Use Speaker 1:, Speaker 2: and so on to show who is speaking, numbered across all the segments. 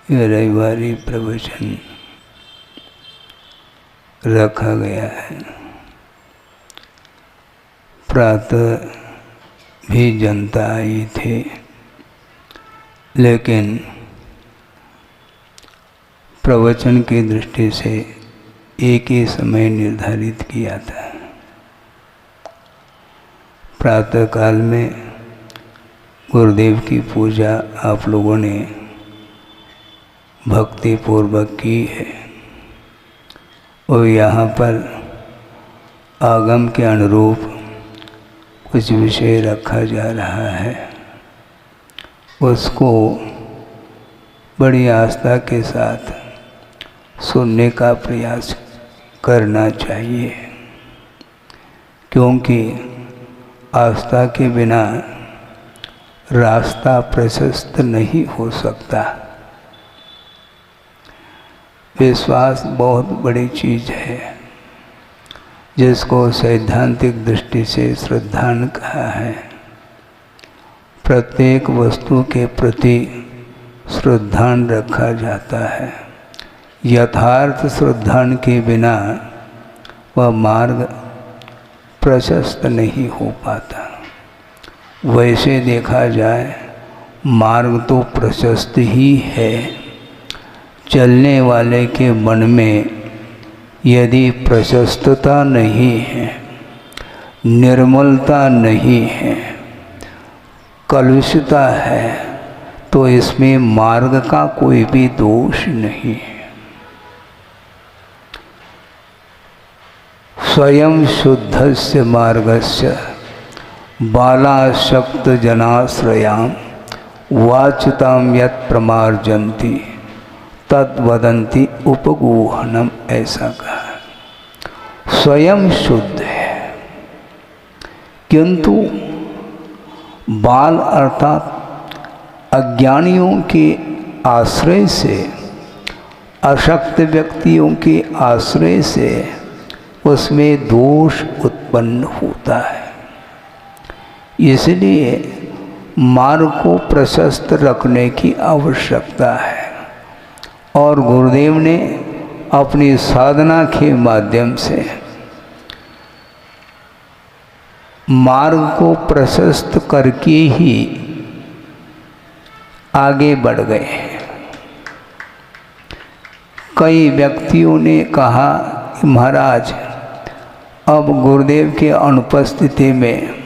Speaker 1: ये रविवारी प्रवचन रखा गया है। प्रातः भी जनता आई थी, लेकिन प्रवचन की दृष्टि से एक ही समय निर्धारित किया था। प्रातः काल में गुरुदेव की पूजा आप लोगों ने भक्ति पूर्वक की है और यहाँ पर आगम के अनुरूप कुछ विषय रखा जा रहा है। उसको बड़ी आस्था के साथ सुनने का प्रयास करना चाहिए, क्योंकि आस्था के बिना रास्ता प्रशस्त नहीं हो सकता। विश्वास बहुत बड़ी चीज़ है, जिसको सैद्धांतिक दृष्टि से श्रद्धान कहा है। प्रत्येक वस्तु के प्रति श्रद्धान रखा जाता है। यथार्थ श्रद्धान के बिना वह मार्ग प्रशस्त नहीं हो पाता। वैसे देखा जाए मार्ग तो प्रशस्त ही है। चलने वाले के मन में यदि प्रशस्तता नहीं है, निर्मलता नहीं है, कलुषता है, तो इसमें मार्ग का कोई भी दोष नहीं है। स्वयं शुद्धस्य मार्गस्य बालाशक्त जनाश्रयाम वाच्यताम यत् प्रमार्जन्ति तद्वदन्ति उपगूहनम, ऐसा कहा। स्वयं शुद्ध है, किंतु बाल अर्थात अज्ञानियों के आश्रय से, अशक्त व्यक्तियों के आश्रय से उसमें दोष उत्पन्न होता है। इसलिए मार्ग को प्रशस्त रखने की आवश्यकता है और गुरुदेव ने अपनी साधना के माध्यम से मार्ग को प्रशस्त करके ही आगे बढ़ गए। कई व्यक्तियों ने कहा कि महाराज, अब गुरुदेव के अनुपस्थिति में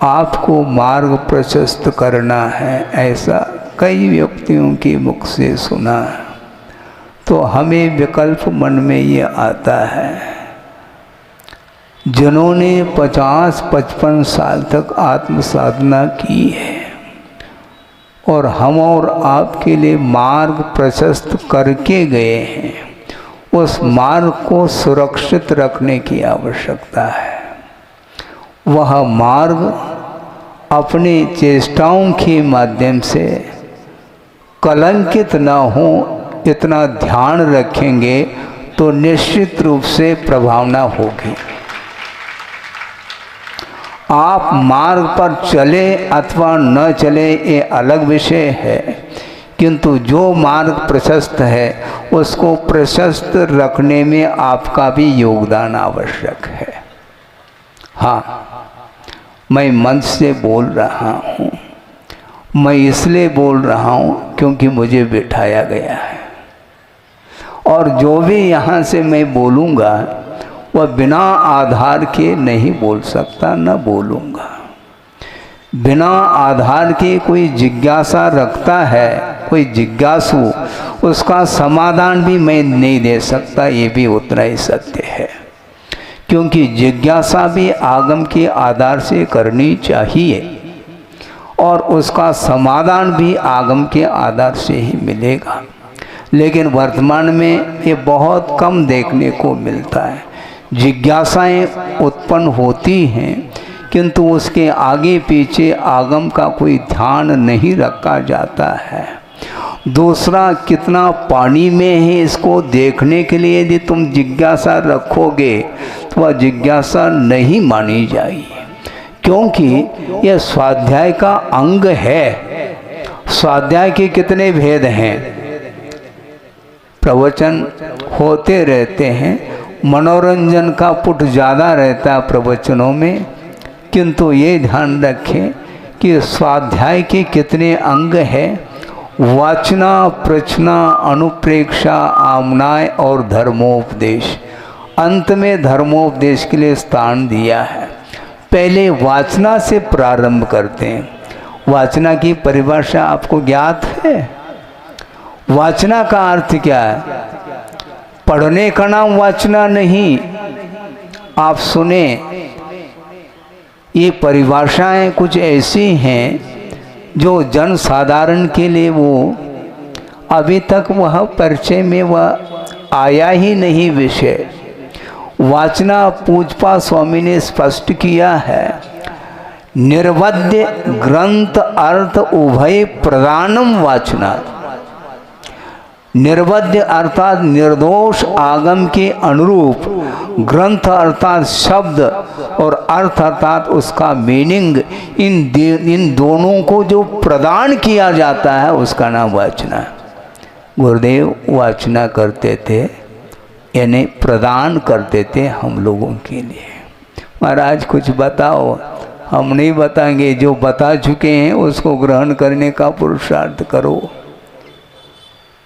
Speaker 1: आपको मार्ग प्रशस्त करना है, ऐसा कई व्यक्तियों के मुख से सुना। तो हमें विकल्प मन में ये आता है, जिन्होंने 50-55 साल तक आत्म साधना की है और हम और आपके लिए मार्ग प्रशस्त करके गए हैं, उस मार्ग को सुरक्षित रखने की आवश्यकता है। वह मार्ग अपने चेष्टाओं के माध्यम से कलंकित न हो, इतना ध्यान रखेंगे तो निश्चित रूप से प्रभावना होगी। आप मार्ग पर चले अथवा न चले ये अलग विषय है, किंतु जो मार्ग प्रशस्त है उसको प्रशस्त रखने में आपका भी योगदान आवश्यक है। हाँ, मैं मंच से बोल रहा हूँ, मैं इसलिए बोल रहा हूँ क्योंकि मुझे बिठाया गया है, और जो भी यहाँ से मैं बोलूँगा वह बिना आधार के नहीं बोल सकता, न बोलूँगा। बिना आधार के कोई जिज्ञासा रखता है, कोई जिज्ञासु, उसका समाधान भी मैं नहीं दे सकता, ये भी उतना ही सत्य है। क्योंकि जिज्ञासा भी आगम के आधार से करनी चाहिए और उसका समाधान भी आगम के आधार से ही मिलेगा। लेकिन वर्तमान में ये बहुत कम देखने को मिलता है। जिज्ञासाएं उत्पन्न होती हैं, किंतु उसके आगे पीछे आगम का कोई ध्यान नहीं रखा जाता है। दूसरा, कितना पानी में है इसको देखने के लिए यदि तुम जिज्ञासा रखोगे तो वह जिज्ञासा नहीं मानी जाएगी, क्योंकि यह स्वाध्याय का अंग है। स्वाध्याय के कितने भेद हैं? प्रवचन होते रहते हैं, मनोरंजन का पुट ज़्यादा रहता है प्रवचनों में, किंतु ये ध्यान रखें कि स्वाध्याय के कितने अंग हैं। वाचना, प्रचना, अनुप्रेक्षा, आमनाय और धर्मोपदेश। अंत में धर्मोपदेश के लिए स्थान दिया है। पहले वाचना से प्रारंभ करते हैं। वाचना की परिभाषा आपको ज्ञात है? वाचना का अर्थ क्या है? पढ़ने का नाम वाचना नहीं। आप सुने, ये परिभाषाएं कुछ ऐसी हैं जो जन साधारण के लिए वो अभी तक वह परिचय में वह आया ही नहीं विषय। वाचना पूजपा स्वामी ने स्पष्ट किया है, निर्वध्य ग्रंथ अर्थ उभय प्रदानम वाचना। निर्वध्य अर्थात निर्दोष आगम के अनुरूप, ग्रंथ अर्थात शब्द और अर्थ अर्थात उसका मीनिंग, इन दोनों को जो प्रदान किया जाता है उसका नाम वाचना है। गुरुदेव वाचना करते थे, यानी प्रदान करते थे हम लोगों के लिए। महाराज कुछ बताओ। हम नहीं बताएंगे, जो बता चुके हैं उसको ग्रहण करने का पुरुषार्थ करो।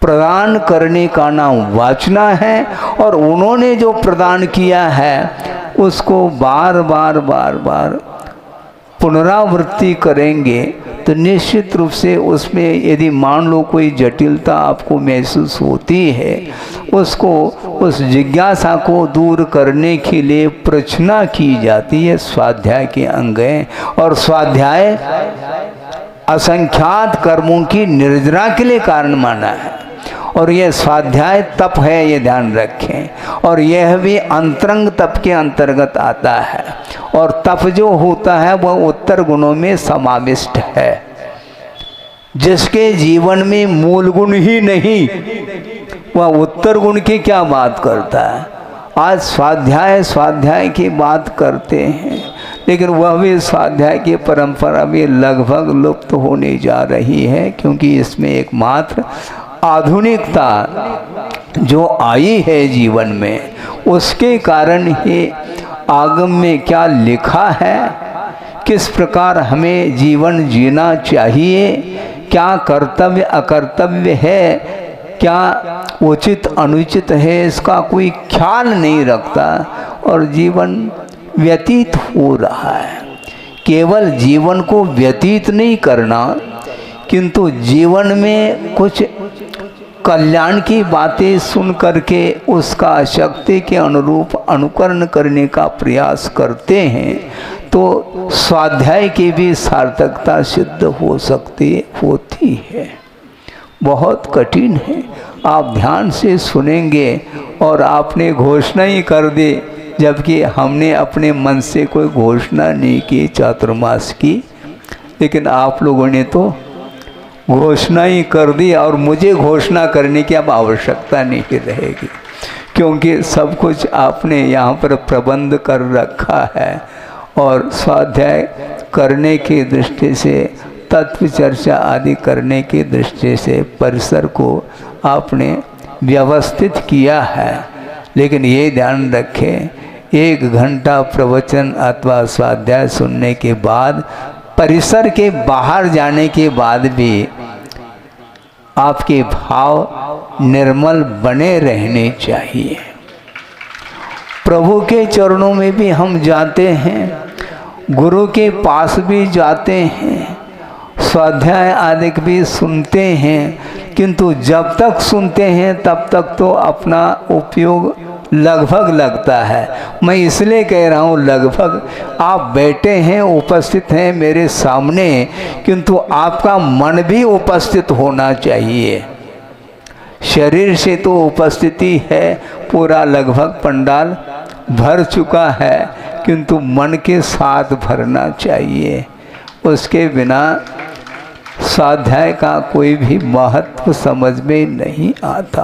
Speaker 1: प्रदान करने का नाम वाचना है, और उन्होंने जो प्रदान किया है उसको बार बार पुनरावृत्ति करेंगे तो निश्चित रूप से उसमें यदि मान लो कोई जटिलता आपको महसूस होती है, उसको उस जिज्ञासा को दूर करने के लिए प्रचना की जाती है। स्वाध्याय के अंग हैं, और स्वाध्याय असंख्यात कर्मों की निर्जरा के लिए कारण माना है। और यह स्वाध्याय तप है, ये ध्यान रखें, और यह भी अंतरंग तप के अंतर्गत आता है। और तप जो होता है वह उत्तर गुणों में समाविष्ट है। जिसके जीवन में मूल गुण ही नहीं, वह उत्तर गुण की क्या बात करता है। आज स्वाध्याय की बात करते हैं, लेकिन वह भी स्वाध्याय की परंपरा भी लगभग लुप्त होने जा रही है, क्योंकि इसमें एकमात्र आधुनिकता जो आई है जीवन में, उसके कारण ही आगम में क्या लिखा है, किस प्रकार हमें जीवन जीना चाहिए, क्या कर्तव्य अकर्तव्य है, क्या उचित अनुचित है, इसका कोई ख्याल नहीं रखता और जीवन व्यतीत हो रहा है। केवल जीवन को व्यतीत नहीं करना, किंतु जीवन में कुछ कल्याण की बातें सुन करके उसका शक्ति के अनुरूप अनुकरण करने का प्रयास करते हैं, तो स्वाध्याय की भी सार्थकता सिद्ध होती है। बहुत कठिन है। आप ध्यान से सुनेंगे और आपने घोषणा ही कर दी, जबकि हमने अपने मन से कोई घोषणा नहीं की चातुर्मास की, लेकिन आप लोगों ने तो घोषणा ही कर दी, और मुझे घोषणा करने की अब आवश्यकता नहीं रहेगी, क्योंकि सब कुछ आपने यहाँ पर प्रबंध कर रखा है। और स्वाध्याय करने की दृष्टि से, तत्व चर्चा आदि करने की दृष्टि से परिसर को आपने व्यवस्थित किया है। लेकिन ये ध्यान रखें, 1 घंटा प्रवचन अथवा स्वाध्याय सुनने के बाद, परिसर के बाहर जाने के बाद भी आपके भाव निर्मल बने रहने चाहिए। प्रभु के चरणों में भी हम जाते हैं, गुरु के पास भी जाते हैं, स्वाध्याय आदि भी सुनते हैं, किंतु जब तक सुनते हैं तब तक तो अपना उपयोग लगभग लगता है। मैं इसलिए कह रहा हूँ लगभग। आप बैठे हैं, उपस्थित हैं मेरे सामने, किंतु आपका मन भी उपस्थित होना चाहिए। शरीर से तो उपस्थिति है, पूरा लगभग पंडाल भर चुका है, किंतु मन के साथ भरना चाहिए। उसके बिना स्वाध्याय का कोई भी महत्व समझ में नहीं आता।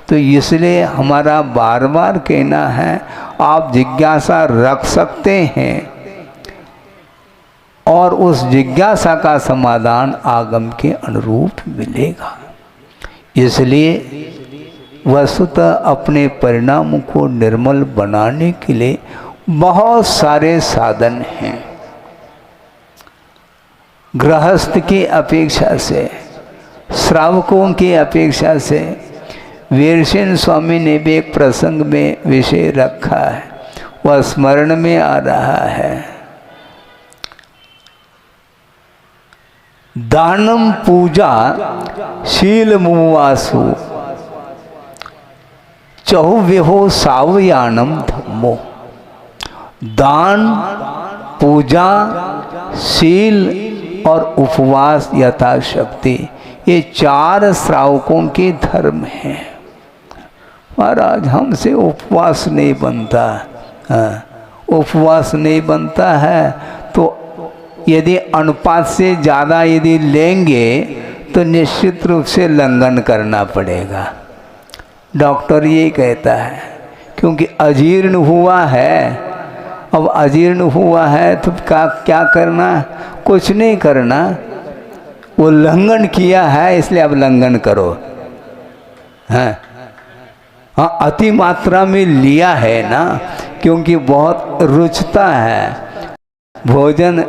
Speaker 1: तो इसलिए हमारा बार बार कहना है, आप जिज्ञासा रख सकते हैं और उस जिज्ञासा का समाधान आगम के अनुरूप मिलेगा। इसलिए वस्तुतः अपने परिणाम को निर्मल बनाने के लिए बहुत सारे साधन हैं। गृहस्थ की अपेक्षा से, श्रावकों की अपेक्षा से वीरसेन स्वामी ने भी एक प्रसंग में विषय रखा है, वह स्मरण में आ रहा है। दानम पूजा शील मुवासु चहुविहो सावयानम धम्मो। दान, पूजा, शील और उपवास यथाशक्ति, ये 4 श्रावकों के धर्म हैं। महाराज हमसे उपवास नहीं बनता, उपवास नहीं बनता है तो यदि अनुपात से ज़्यादा यदि लेंगे तो निश्चित रूप से लंघन करना पड़ेगा। डॉक्टर ये कहता है, क्योंकि अजीर्ण हुआ है। अब अजीर्ण हुआ है तो क्या करना? कुछ नहीं करना, वो लंघन किया है इसलिए अब लंघन करो। हाँ, अति मात्रा में लिया है ना, क्योंकि बहुत रुचता है, भोजन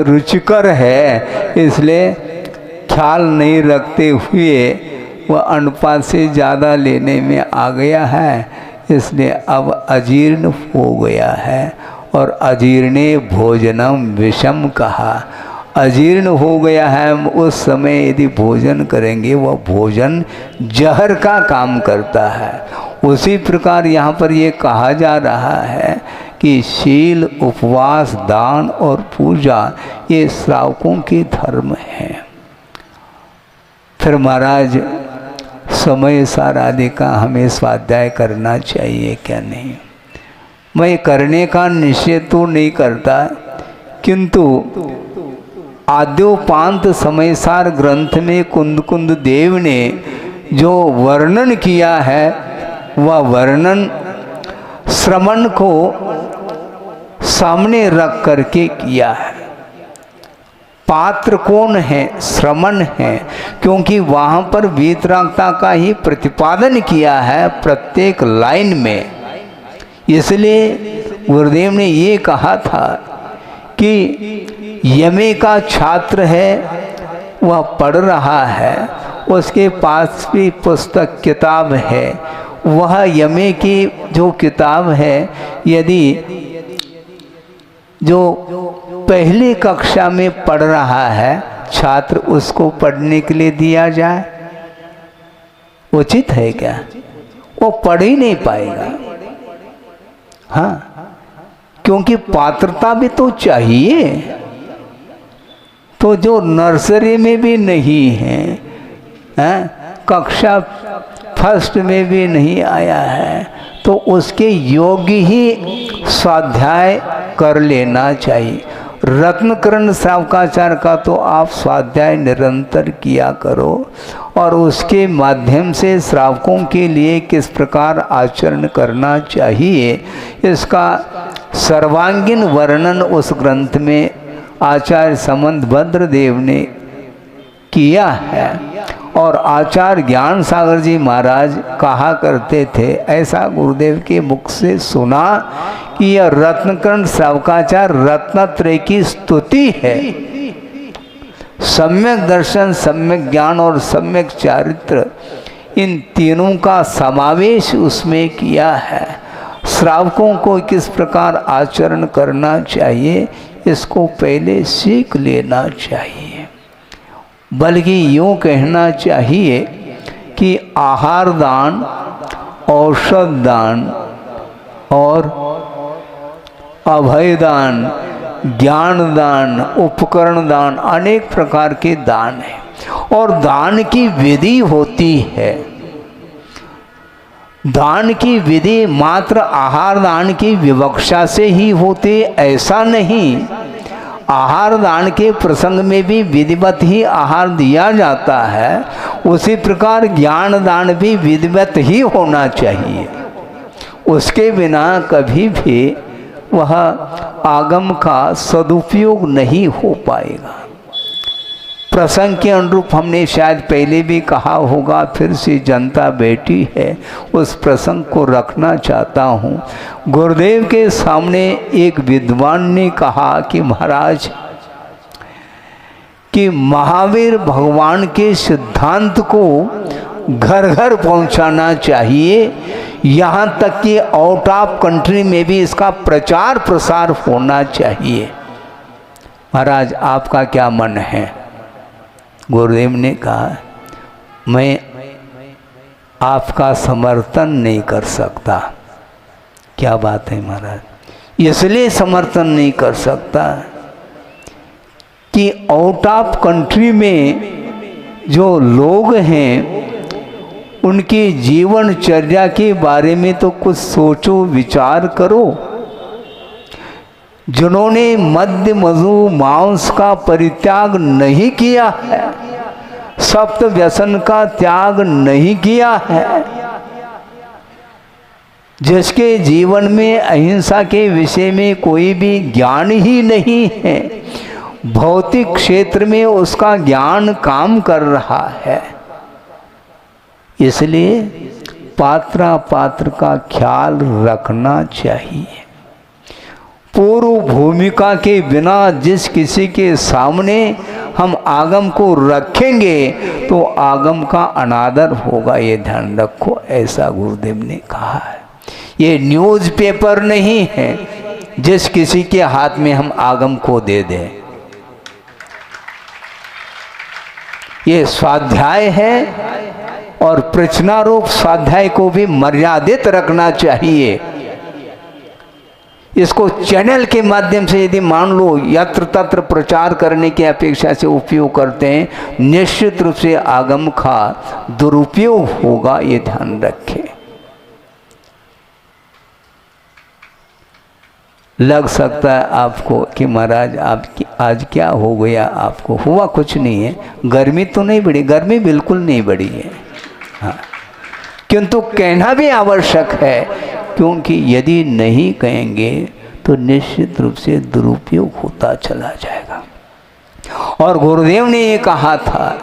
Speaker 1: रुचिकर है, इसलिए ख्याल नहीं रखते हुए वह अनुपात से ज़्यादा लेने में आ गया है, इसलिए अब अजीर्ण हो गया है। और अजीर्णे भोजनम विषम कहा, अजीर्ण हो गया है। उस समय यदि भोजन करेंगे वह भोजन जहर का काम करता है। उसी प्रकार यहाँ पर ये कहा जा रहा है कि शील, उपवास, दान और पूजा ये श्रावकों के धर्म हैं। फिर महाराज समय सार आदि का हमें स्वाध्याय करना चाहिए क्या नहीं? मैं करने का निषेध तो नहीं करता, किंतु आद्योपांत समय सार ग्रंथ में कुंद देव ने जो वर्णन किया है वह वर्णन श्रमण को सामने रख करके किया है। पात्र कौन है? श्रमण है, क्योंकि वहाँ पर वीतरागता का ही प्रतिपादन किया है प्रत्येक लाइन में। इसलिए गुरुदेव ने ये कहा था कि यमे का छात्र है, वह पढ़ रहा है, उसके पास भी पुस्तक किताब है, वह यमे की जो किताब है यदि जो पहली कक्षा में पढ़ रहा है छात्र उसको पढ़ने के लिए दिया जाए, उचित है क्या? वो पढ़ ही नहीं पाएगा। हाँ, क्योंकि पात्रता भी तो चाहिए। तो जो नर्सरी में भी नहीं है, कक्षा फर्स्ट में भी नहीं आया है, तो उसके योग्य ही स्वाध्याय कर लेना चाहिए। रत्नकरण श्रावकाचार्य का तो आप स्वाध्याय निरंतर किया करो, और उसके माध्यम से श्रावकों के लिए किस प्रकार आचरण करना चाहिए इसका सर्वांगीण वर्णन उस ग्रंथ में आचार्य समंतभद्र देव ने किया है। और आचार्य ज्ञान सागर जी महाराज कहा करते थे, ऐसा गुरुदेव के मुख से सुना कि यह रत्नकरण श्रावकाचार रत्नत्रय की स्तुति है। सम्यक दर्शन, सम्यक ज्ञान और सम्यक चारित्र, इन तीनों का समावेश उसमें किया है। श्रावकों को किस प्रकार आचरण करना चाहिए इसको पहले सीख लेना चाहिए। बल्कि यूँ कहना चाहिए कि आहार दान, औषध दान और अभय दान, ज्ञान दान, उपकरण दान, अनेक प्रकार के दान हैं और दान की विधि होती है। दान की विधि मात्र आहार दान की विवक्षा से ही होती ऐसा नहीं। आहार दान के प्रसंग में भी विधिवत ही आहार दिया जाता है, उसी प्रकार ज्ञान दान भी विधिवत ही होना चाहिए। उसके बिना कभी भी वह आगम का सदुपयोग नहीं हो पाएगा। प्रसंग के अनुरूप हमने शायद पहले भी कहा होगा, फिर से जनता बैठी है, उस प्रसंग को रखना चाहता हूँ। गुरुदेव के सामने एक विद्वान ने कहा कि महाराज, कि महावीर भगवान के सिद्धांत को घर घर पहुंचाना चाहिए, यहाँ तक कि आउट ऑफ कंट्री में भी इसका प्रचार प्रसार होना चाहिए। महाराज आपका क्या मन है? गुरुदेव ने कहा, मैं आपका समर्थन नहीं कर सकता। क्या बात है महाराज? इसलिए समर्थन नहीं कर सकता कि आउट ऑफ कंट्री में जो लोग हैं उनकी जीवनचर्या के बारे में तो कुछ सोचो, विचार करो। जिन्होंने मद्य मधु मांस का परित्याग नहीं किया है, सप्त व्यसन का त्याग नहीं किया है, जिसके जीवन में अहिंसा के विषय में कोई भी ज्ञान ही नहीं है, भौतिक क्षेत्र में उसका ज्ञान काम कर रहा है, इसलिए पात्रा पात्र का ख्याल रखना चाहिए। पूर्व भूमिका के बिना जिस किसी के सामने हम आगम को रखेंगे तो आगम का अनादर होगा, ये ध्यान रखो। ऐसा गुरुदेव ने कहा है। ये न्यूज़पेपर नहीं है जिस किसी के हाथ में हम आगम को दे दें। ये स्वाध्याय है और प्रचनारूप स्वाध्याय को भी मर्यादित रखना चाहिए। इसको चैनल के माध्यम से यदि मान लो यत्र तत्र प्रचार करने की अपेक्षा से उपयोग करते हैं, निश्चित रूप से आगम का दुरुपयोग होगा, ये ध्यान रखें। लग सकता है आपको कि महाराज आपकी आज क्या हो गया, आपको हुआ कुछ नहीं है, गर्मी तो नहीं बढ़ी, गर्मी बिल्कुल नहीं बढ़ी है। हाँ, किंतु कहना भी आवश्यक है, क्योंकि यदि नहीं कहेंगे तो निश्चित रूप से दुरुपयोग होता चला जाएगा। और गुरुदेव ने ये कहा था,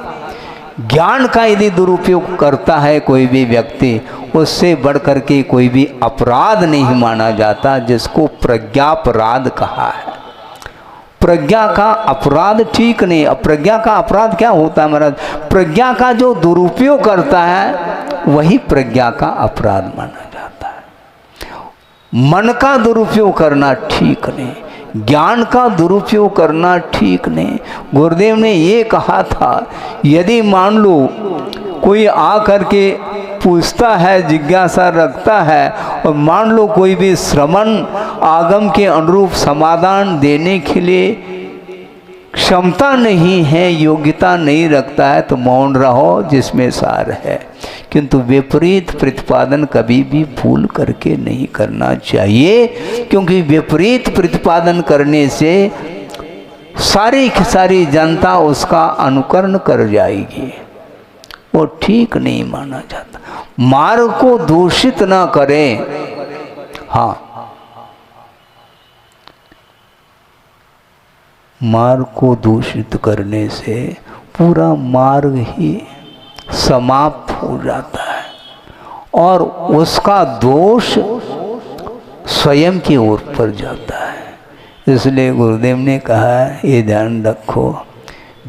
Speaker 1: ज्ञान का यदि दुरुपयोग करता है कोई भी व्यक्ति, उससे बढ़कर के कोई भी अपराध नहीं माना जाता, जिसको प्रज्ञापराध कहा है। प्रज्ञा का अपराध ठीक नहीं। प्रज्ञा का अपराध क्या होता है महाराज? प्रज्ञा का जो दुरुपयोग करता है वही प्रज्ञा का अपराध माना जाता है। मन का दुरुपयोग करना ठीक नहीं, ज्ञान का दुरुपयोग करना ठीक नहीं। गुरुदेव ने ये कहा था, यदि मान लो कोई आ करके पूछता है, जिज्ञासा रखता है, और मान लो कोई भी श्रवण आगम के अनुरूप समाधान देने के लिए क्षमता नहीं है, योग्यता नहीं रखता है, तो मौन रहो, जिसमें सार है। किंतु विपरीत प्रतिपादन कभी भी भूल करके नहीं करना चाहिए, क्योंकि विपरीत प्रतिपादन करने से सारी की सारी जनता उसका अनुकरण कर जाएगी, वो ठीक नहीं माना जाता। मार्ग को दूषित ना करें। हाँ, मार्ग को दूषित करने से पूरा मार्ग ही समाप्त हो जाता है और उसका दोष स्वयं की ओर पर जाता है। इसलिए गुरुदेव ने कहा, ये ध्यान रखो,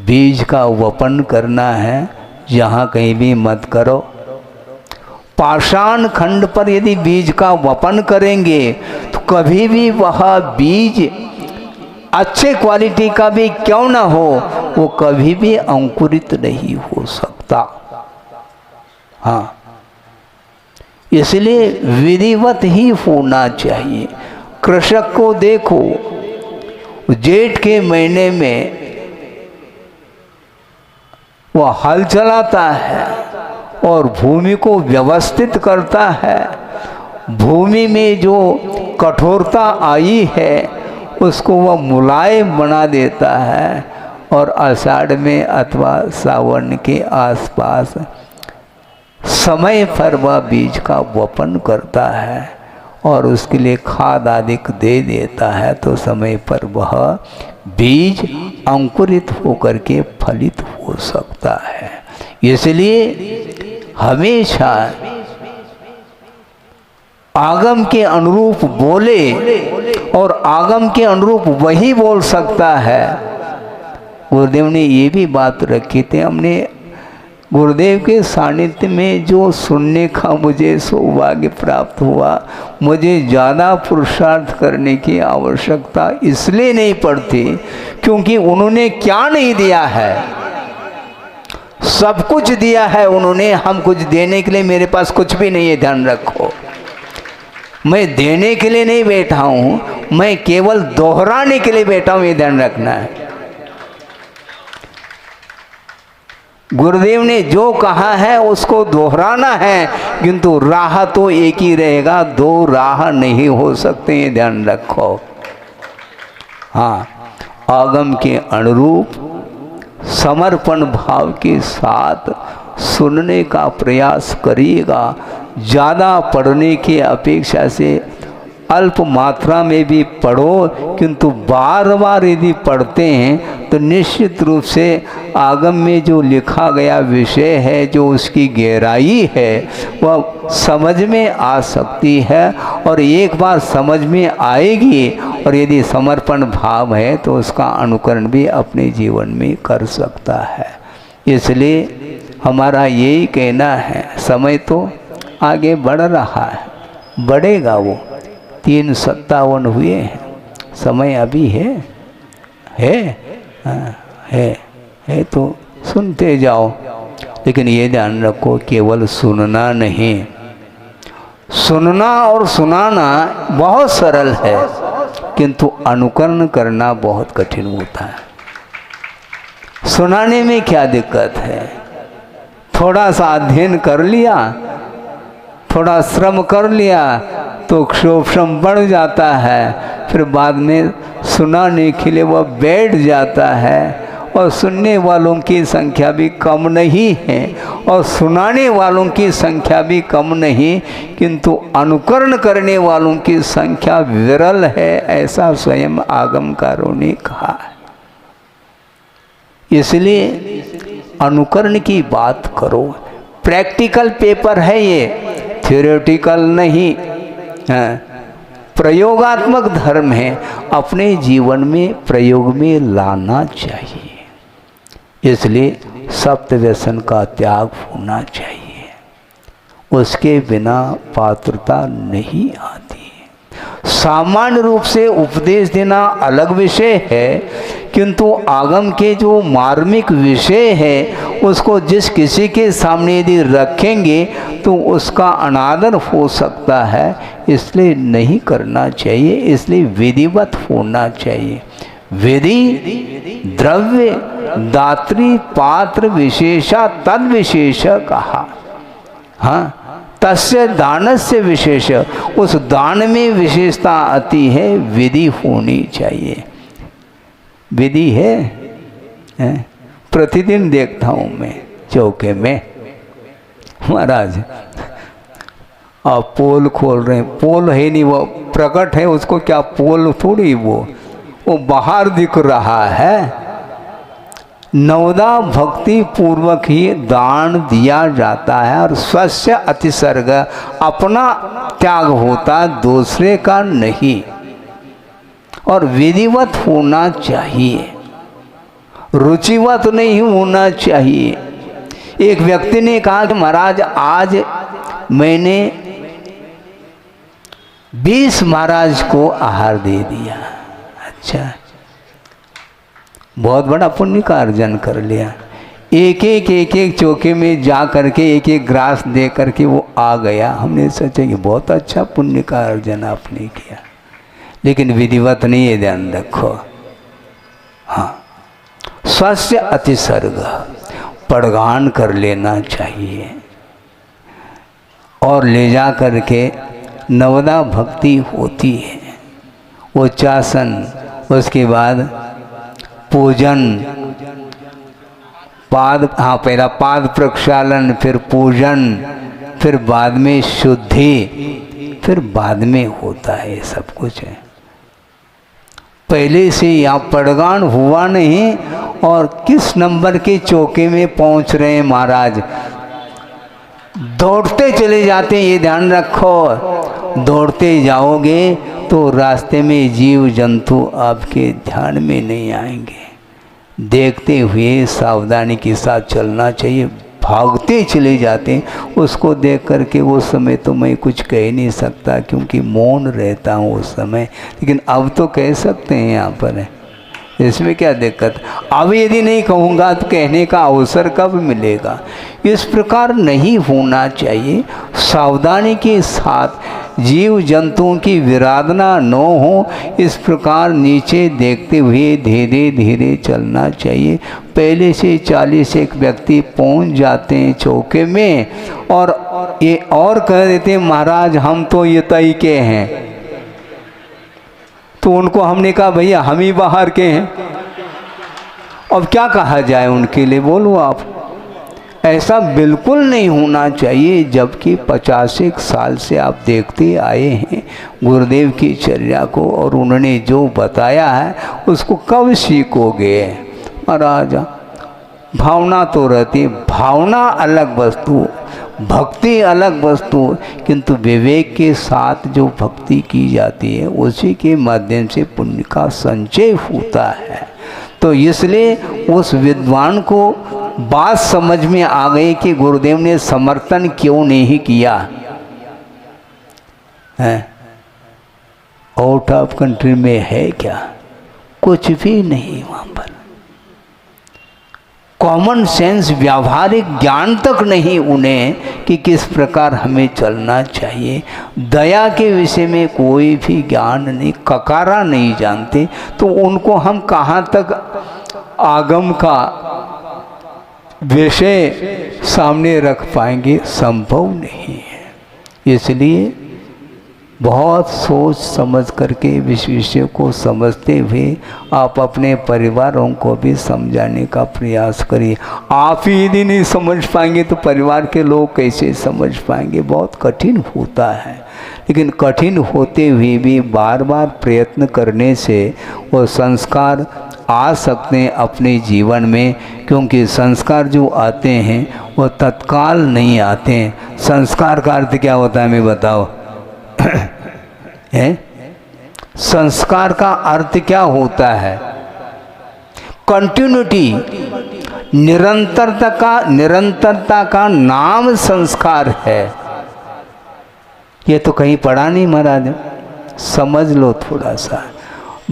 Speaker 1: बीज का वपन करना है, जहाँ कहीं भी मत करो। पाषाण खंड पर यदि बीज का वपन करेंगे तो कभी भी वह बीज अच्छे क्वालिटी का भी क्यों ना हो, वो कभी भी अंकुरित नहीं हो सकता। हाँ, इसलिए विधिवत ही होना चाहिए। कृषक को देखो, जेठ के महीने में वह हल चलाता है और भूमि को व्यवस्थित करता है। भूमि में जो कठोरता आई है उसको वह मुलायम बना देता है, और आषाढ़ में अथवा सावन के आसपास समय पर वह बीज का वपन करता है और उसके लिए खाद आदि दे देता है, तो समय पर वह बीज अंकुरित होकर के फलित हो सकता है। इसलिए हमेशा आगम के अनुरूप बोले, और आगम के अनुरूप वही बोल सकता है। गुरुदेव ने ये भी बात रखी थी, हमने गुरुदेव के सानिध्य में जो सुनने का मुझे सौभाग्य प्राप्त हुआ, मुझे ज़्यादा पुरुषार्थ करने की आवश्यकता इसलिए नहीं पड़ती क्योंकि उन्होंने क्या नहीं दिया है, सब कुछ दिया है उन्होंने। हम कुछ देने के लिए, मेरे पास कुछ भी नहीं है, ध्यान रखो। मैं देने के लिए नहीं बैठा हूँ, मैं केवल दोहराने के लिए बैठा हूँ, ये ध्यान रखना है। गुरुदेव ने जो कहा है उसको दोहराना है, किंतु राह तो एक ही रहेगा, दो राह नहीं हो सकते, ये ध्यान रखो। हाँ, आगम के अनुरूप समर्पण भाव के साथ सुनने का प्रयास करिएगा। ज़्यादा पढ़ने की अपेक्षा से अल्प मात्रा में भी पढ़ो, किंतु बार बार यदि पढ़ते हैं तो निश्चित रूप से आगम में जो लिखा गया विषय है, जो उसकी गहराई है, वह समझ में आ सकती है। और एक बार समझ में आएगी और यदि समर्पण भाव है तो उसका अनुकरण भी अपने जीवन में कर सकता है। इसलिए हमारा यही कहना है, समय तो आगे बढ़ रहा है, बढ़ेगा। वो 357 हुए हैं, समय अभी है तो सुनते जाओ। लेकिन ये ध्यान रखो, केवल सुनना नहीं, सुनना और सुनाना बहुत सरल है, किंतु अनुकरण करना बहुत कठिन होता है। सुनाने में क्या दिक्कत है, थोड़ा सा अध्ययन कर लिया, थोड़ा श्रम कर लिया तो क्षोभम बढ़ जाता है, फिर बाद में सुनाने के लिए वह बैठ जाता है। और सुनने वालों की संख्या भी कम नहीं है और सुनाने वालों की संख्या भी कम नहीं, किंतु अनुकरण करने वालों की संख्या विरल है, ऐसा स्वयं आगमकारों ने कहा है। इसलिए अनुकरण की बात करो। प्रैक्टिकल पेपर है ये, थ्योरेटिकल नहीं है, प्रयोगात्मक धर्म है, अपने जीवन में प्रयोग में लाना चाहिए। इसलिए सप्त व्यसन का त्याग होना चाहिए, उसके बिना पात्रता नहीं आती। सामान्य रूप से उपदेश देना अलग विषय है, किंतु आगम के जो मार्मिक विषय है उसको जिस किसी के सामने यदि रखेंगे तो उसका अनादर हो सकता है, इसलिए नहीं करना चाहिए। इसलिए विधिवत होना चाहिए। विधि द्रव्य दात्री पात्र विशेषा तद विशेष कहा। हाँ, तस्य दानस्य विशेष, उस दान में विशेषता आती है, विधि होनी चाहिए। विधि है? प्रतिदिन देखता हूँ मैं चौके में, महाराज आप पोल खोल रहे हैं, पोल है नहीं, वो प्रकट है, उसको क्या पोल थोड़ी, वो बाहर दिख रहा है। नवदा भक्ति पूर्वक ही दान दिया जाता है और स्वस्य अतिसर्ग, अपना त्याग होता, दूसरे का नहीं। और विधिवत होना चाहिए, रुचिवत नहीं होना चाहिए। एक व्यक्ति ने कहा कि महाराज आज मैंने 20 महाराज को आहार दे दिया। अच्छा, बहुत बड़ा पुण्य का अर्जन कर लिया। एक एक चौके में जा करके एक एक ग्रास दे करके वो आ गया। हमने सोचा कि बहुत अच्छा पुण्य का अर्जन आपने किया, लेकिन विधिवत नहीं है, ध्यान रखो। हाँ, स्वस्य अतिसर्ग, पड़गान कर लेना चाहिए और ले जा करके नवदा भक्ति होती है। उच्चासन, उसके बाद पूजन, पहला पाद प्रक्षालन, फिर पूजन, फिर बाद में शुद्धि, फिर बाद में होता है सब कुछ है। पहले से यहाँ पड़गान हुआ नहीं और किस नंबर के चौके में पहुँच रहे हैं महाराज। दौड़ते चले जाते हैं, ये ध्यान रखो। दौड़ते जाओगे तो रास्ते में जीव जंतु आपके ध्यान में नहीं आएंगे। देखते हुए सावधानी के साथ चलना चाहिए। भागते चले जाते हैं, उसको देख करके वो समय तो मैं कुछ कह नहीं सकता क्योंकि मौन रहता हूँ उस समय, लेकिन अब तो कह सकते हैं यहाँ पर है, इसमें क्या दिक्कत। अब यदि नहीं कहूँगा तो कहने का अवसर कब मिलेगा। इस प्रकार नहीं होना चाहिए। सावधानी के साथ जीव जंतुओं की विराधना न हो, इस प्रकार नीचे देखते हुए धीरे धीरे चलना चाहिए। पहले से 40 एक व्यक्ति पहुंच जाते हैं चौके में और ये और कह देते हैं महाराज हम तो ये तय के हैं। तो उनको हमने कहा भैया हम ही बाहर के हैं। अब क्या कहा जाए उनके लिए, बोलो आप। ऐसा बिल्कुल नहीं होना चाहिए। जबकि 50 साल से आप देखते आए हैं गुरुदेव की चर्या को, और उन्होंने जो बताया है उसको कब सीखोगे महाराज। भावना तो रहती है, भावना अलग वस्तु, भक्ति अलग वस्तु, किंतु विवेक के साथ जो भक्ति की जाती है उसी के माध्यम से पुण्य का संचय होता है। तो इसलिए उस विद्वान को बात समझ में आ गई कि गुरुदेव ने समर्थन क्यों नहीं किया है। आउट ऑफ कंट्री में है क्या, कुछ भी नहीं वहाँ पर। कॉमन सेंस, व्यावहारिक ज्ञान तक नहीं उन्हें कि किस प्रकार हमें चलना चाहिए। दया के विषय में कोई भी ज्ञान नहीं, ककारा नहीं जानते, तो उनको हम कहाँ तक आगम का विषय सामने रख पाएंगे, संभव नहीं है। इसलिए बहुत सोच समझ करके इस विषय को समझते हुए आप अपने परिवारों को भी समझाने का प्रयास करिए। आप ही यदि नहीं समझ पाएंगे तो परिवार के लोग कैसे समझ पाएंगे। बहुत कठिन होता है, लेकिन कठिन होते हुए भी बार बार प्रयत्न करने से वो संस्कार आ सकते हैं अपने जीवन में। क्योंकि संस्कार जो आते हैं वो तत्काल नहीं आते हैं। संस्कार का अर्थ क्या होता है मैं बताओ है? संस्कार का अर्थ क्या होता है? कंटिन्यूटी, निरंतरता का नाम संस्कार है। ये तो कहीं पढ़ा नहीं महाराज, समझ लो थोड़ा सा।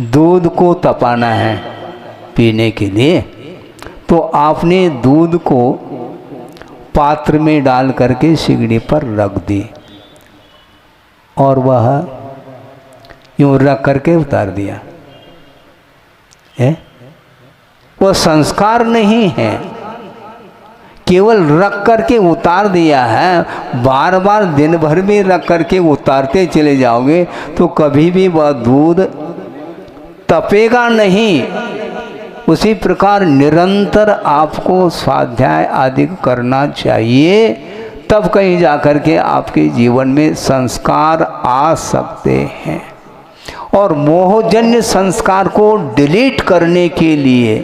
Speaker 1: दूध को तपाना है पीने के लिए, तो आपने दूध को पात्र में डाल करके सिगड़ी पर रख दी और वह यूं रख करके उतार दिया है। वह संस्कार नहीं है, केवल रख करके उतार दिया है। बार बार दिन भर में रख करके उतारते चले जाओगे तो कभी भी वह दूध तपेगा नहीं। उसी प्रकार निरंतर आपको स्वाध्याय आदि करना चाहिए, तब कहीं जाकर के आपके जीवन में संस्कार आ सकते हैं। और मोहजन्य संस्कार को डिलीट करने के लिए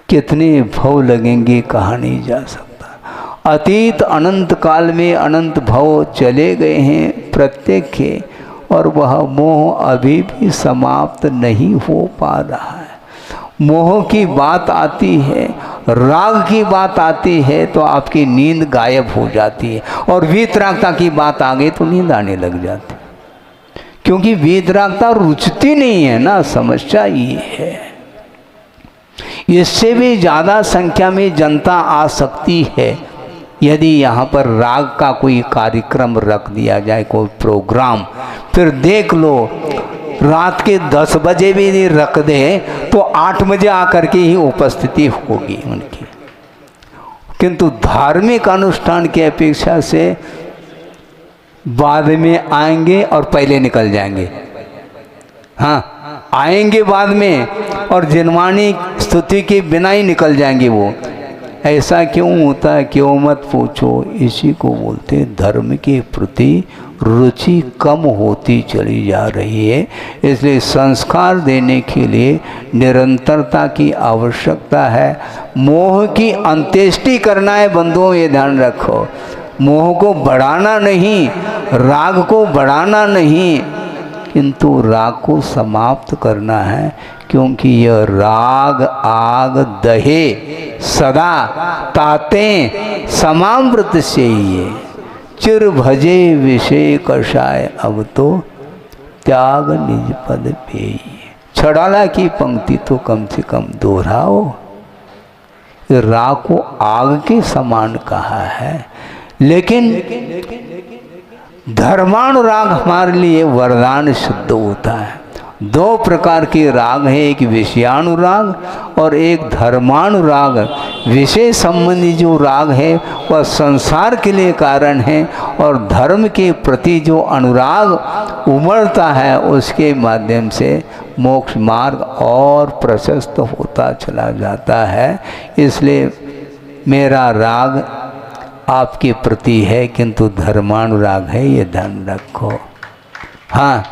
Speaker 1: कितने भव लगेंगे कहा नहीं जा सकता। अतीत अनंत काल में अनंत भव चले गए हैं प्रत्येक के, और वह मोह अभी भी समाप्त नहीं हो पा रहा है। मोह की बात आती है, राग की बात आती है तो आपकी नींद गायब हो जाती है, और वीतरागता की बात आ गई तो नींद आने लग जाती है। क्योंकि वीतरागता रुचती नहीं है ना, समस्या ये है। इससे भी ज़्यादा संख्या में जनता आ सकती है यदि यहाँ पर राग का कोई कार्यक्रम रख दिया जाए, कोई प्रोग्राम। फिर देख लो रात के 10 बजे भी रख दे तो 8 बजे आकर के ही उपस्थिति होगी उनकी। किंतु धार्मिक अनुष्ठान की अपेक्षा से बाद में आएंगे और पहले निकल जाएंगे। हाँ, आएंगे बाद में और जिनवानी स्तुति के बिना ही निकल जाएंगे वो। ऐसा क्यों होता है, क्यों मत पूछो। इसी को बोलते धर्म के प्रति रुचि कम होती चली जा रही है। इसलिए संस्कार देने के लिए निरंतरता की आवश्यकता है। मोह की अंत्येष्टि करना है बंधुओं, ये ध्यान रखो। मोह को बढ़ाना नहीं, राग को बढ़ाना नहीं, किंतु राग को समाप्त करना है। क्योंकि यह राग आग दहे सदा ताते समामृत से ही है। चिर भजे विषय कषाय अब तो त्याग निज पद पेई। छड़ाला की पंक्ति तो कम से कम दोहराओ। राग को आग के समान कहा है, लेकिन धर्मानुराग हमारे लिए वरदान सिद्ध होता है। दो प्रकार के राग हैं, एक विषयानुराग और एक धर्मानुराग। विषय संबंधी जो राग है वह संसार के लिए कारण है, और धर्म के प्रति जो अनुराग उमड़ता है उसके माध्यम से मोक्ष मार्ग और प्रशस्त होता चला जाता है। इसलिए मेरा राग आपके प्रति है, किंतु धर्मानुराग है, ये ध्यान रखो। हाँ,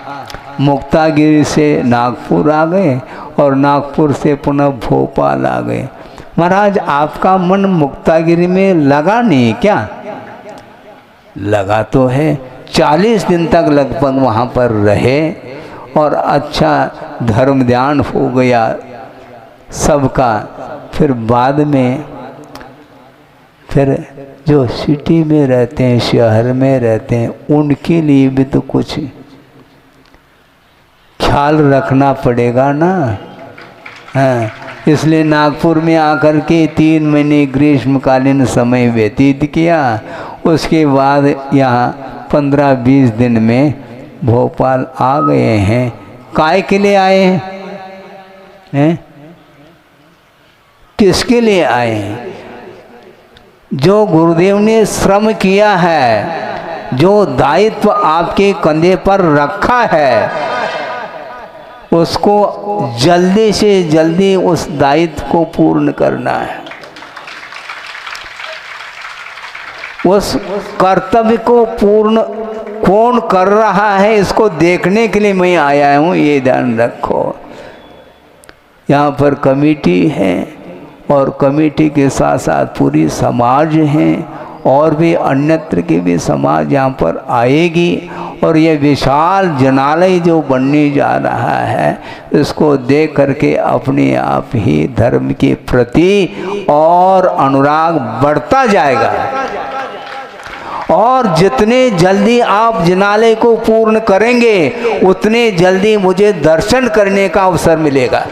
Speaker 1: मुक्तागिरी से नागपुर आ गए और नागपुर से पुनः भोपाल आ गए। महाराज आपका मन मुक्तागिरी में लगा नहीं क्या? लगा तो है। 40 दिन तक लगभग वहाँ पर रहे और अच्छा धर्म ध्यान हो गया सबका। फिर बाद में फिर जो सिटी में रहते हैं, शहर में रहते हैं, उनके लिए भी तो कुछ ख्याल रखना पड़ेगा ना। हाँ, इसलिए नागपुर में आकर के 3 महीने ग्रीष्मकालीन समय व्यतीत किया। उसके बाद यहाँ 15-20 दिन में भोपाल आ गए हैं। काय के लिए आए हैं? किसके लिए आए हैं? जो गुरुदेव ने श्रम किया है, जो दायित्व आपके कंधे पर रखा है, उसको जल्दी से जल्दी उस दायित्व को पूर्ण करना है। उस कर्तव्य को पूर्ण कौन कर रहा है इसको देखने के लिए मैं आया हूँ, ये ध्यान रखो। यहाँ पर कमेटी है और कमेटी के साथ साथ पूरी समाज है और भी अन्यत्र के भी समाज यहाँ पर आएगी। और ये विशाल जनालय जो बनने जा रहा है, इसको देख करके अपने आप ही धर्म के प्रति और अनुराग बढ़ता जाएगा। और जितने जल्दी आप जनालय को पूर्ण करेंगे उतने जल्दी मुझे दर्शन करने का अवसर मिलेगा।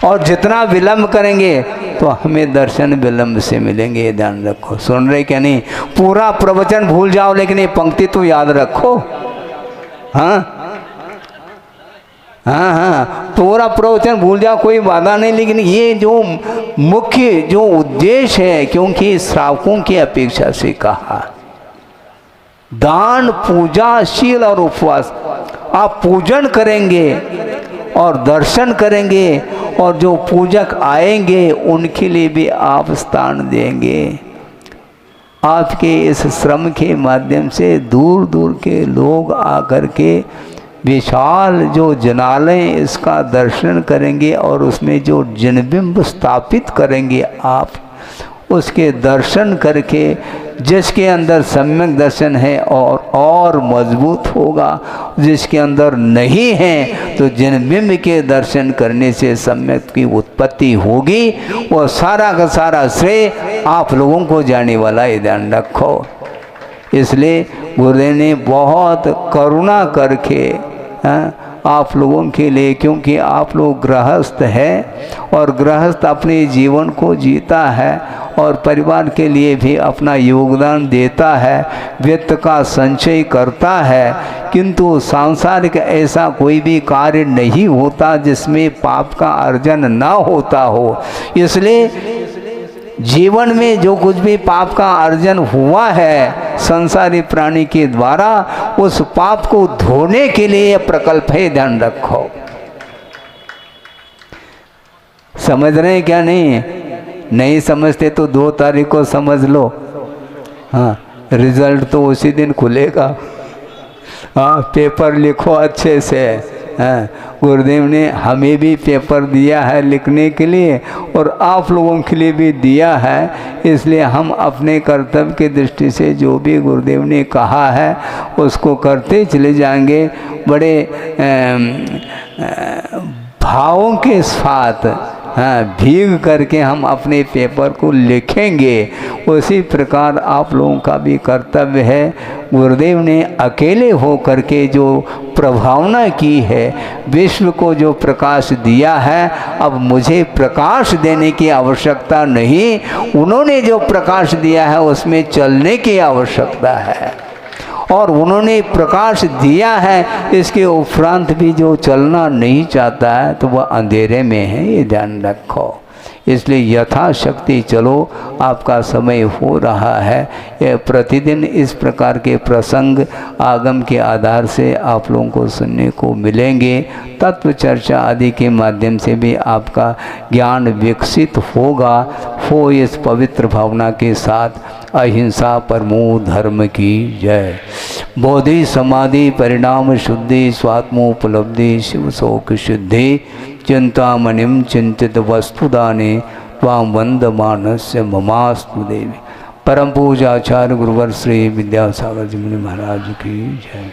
Speaker 1: और जितना विलंब करेंगे तो हमें दर्शन विलंब से मिलेंगे, ये ध्यान रखो। सुन रहे क्या नहीं? पूरा प्रवचन भूल जाओ लेकिन ये पंक्ति तो याद रखो। हाँ हाँ हाँ, पूरा प्रवचन भूल जाओ, कोई बाधा नहीं, लेकिन ये जो मुख्य जो उद्देश्य है, क्योंकि श्रावकों की अपेक्षा से कहा दान, पूजा, शील और उपवास। आप पूजन करेंगे और दर्शन करेंगे, और जो पूजक आएंगे उनके लिए भी आप स्थान देंगे। आपके इस श्रम के माध्यम से दूर दूर के लोग आकर के विशाल जो जनालय इसका दर्शन करेंगे और उसमें जो जनबिंब स्थापित करेंगे आप, उसके दर्शन करके जिसके अंदर सम्यक दर्शन है और मजबूत होगा, जिसके अंदर नहीं है तो जनबिंब के दर्शन करने से सम्यक की उत्पत्ति होगी। वो सारा का सारा श्रेय आप लोगों को जाने वाला है, ध्यान रखो। इसलिए गुरुदेव ने बहुत करुणा करके आप लोगों के लिए, क्योंकि आप लोग गृहस्थ हैं और गृहस्थ अपने जीवन को जीता है और परिवार के लिए भी अपना योगदान देता है, वित्त का संचय करता है, किंतु सांसारिक ऐसा कोई भी कार्य नहीं होता जिसमें पाप का अर्जन ना होता हो। इसलिए जीवन में जो कुछ भी पाप का अर्जन हुआ है संसारी प्राणी के द्वारा, उस पाप को धोने के लिए यह प्रकल्प है, ध्यान रखो। समझ रहे हैं क्या? नहीं समझते तो 2 तारीख को समझ लो। हाँ, रिजल्ट तो उसी दिन खुलेगा। हाँ, पेपर लिखो अच्छे से। हाँ, गुरुदेव ने हमें भी पेपर दिया है लिखने के लिए और आप लोगों के लिए भी दिया है, इसलिए हम अपने कर्तव्य की दृष्टि से जो भी गुरुदेव ने कहा है उसको करते चले जाएंगे। बड़े भावों के साथ, हाँ, भीग करके हम अपने पेपर को लिखेंगे। उसी प्रकार आप लोगों का भी कर्तव्य है। गुरुदेव ने अकेले हो करके जो प्रभावना की है, विश्व को जो प्रकाश दिया है, अब मुझे प्रकाश देने की आवश्यकता नहीं, उन्होंने जो प्रकाश दिया है उसमें चलने की आवश्यकता है। और उन्होंने प्रकाश दिया है, इसके उपरांत भी जो चलना नहीं चाहता है तो वह अंधेरे में है, ये ध्यान रखो। इसलिए यथाशक्ति चलो। आपका समय हो रहा है। यह प्रतिदिन इस प्रकार के प्रसंग आगम के आधार से आप लोगों को सुनने को मिलेंगे। तत्व चर्चा आदि के माध्यम से भी आपका ज्ञान विकसित होगा। हो इस पवित्र भावना के साथ अहिंसा परमो धर्म की जय। बोधि समाधि परिणाम शुद्धि स्वात्मोपलब्धि शिव शोक शुद्धि चिंतामणिम चिंतित वस्तुदाने त्वां वंदमानस्य ममास्तु देवी। परम पूज्य आचार्य गुरुवर श्री विद्यासागर जी मुनि महाराज की जय।